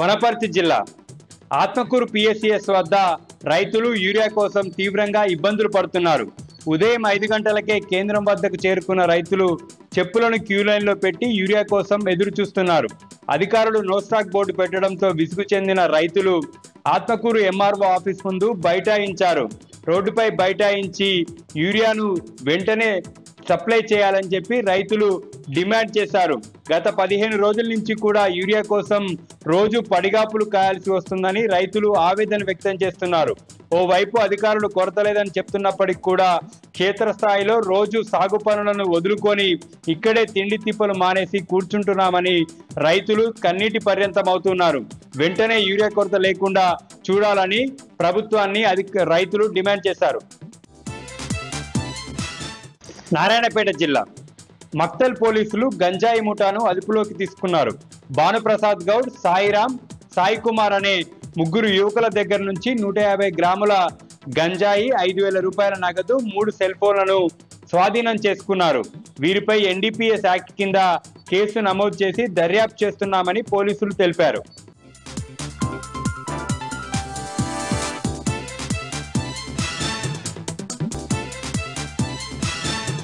వనపర్తి జిల్లా ఆత్మకూరు పిఎస్సిఎస్ వద్ద రైతులు యూరియా కోసం తీవ్రంగా ఇబ్బందులు పడుతున్నారు. ఉదయం 5 గంటలకే కేంద్రం వద్దకు చేరుకున్న రైతులు చెప్పులను క్యూ లైన్లో పెట్టి యూరియా కోసం ఎదురు చూస్తున్నారు. అధికారులు నో స్టాక్ బోర్డు పెట్టడంతో విసుగు చెందిన రైతులు ఆత్మకూరు ఎంఆర్ఓ ఆఫీస్ ముందు బైఠాయించారు. రోడ్డుపై బైఠాయించి యూరియాను వెంటనే సప్లై చేయాలని చెప్పి రైతులు డిమాండ్ చేశారు. గత 15 రోజుల నుంచి కూడా యూరియా కోసం రోజు పడిగాపులు కాయాల్సి వస్తుందని రైతులు ఆవేదన వ్యక్తం చేస్తున్నారు. ఓవైపు అధికారులు కొరత లేదని చెప్తున్నప్పటికీ కూడా క్షేత్రస్థాయిలో రోజు సాగు పనులను వదులుకొని ఇక్కడే తిండి తిప్పలు మానేసి కూర్చుంటున్నామని రైతులు కన్నీటి పర్యంతమవుతున్నారు. వెంటనే యూరియా కొరత లేకుండా చూడాలని ప్రభుత్వాన్ని రైతులు డిమాండ్ చేశారు. నారాయణపేట జిల్లా మక్తల్ పోలీసులు గంజాయి ముఠాను అదుపులోకి తీసుకున్నారు. భానుప్రసాద్ గౌడ్, సాయిరామ్, సాయి కుమార్ అనే ముగ్గురు యువకుల దగ్గర నుంచి 150 గ్రాముల గంజాయి, 5,000 రూపాయల నగదు, 3 సెల్ ఫోన్లను స్వాధీనం చేసుకున్నారు. వీరిపై ఎన్డీపీఎస్ యాక్ట్ కింద కేసు నమోదు చేసి దర్యాప్తు చేస్తున్నామని పోలీసులు తెలిపారు.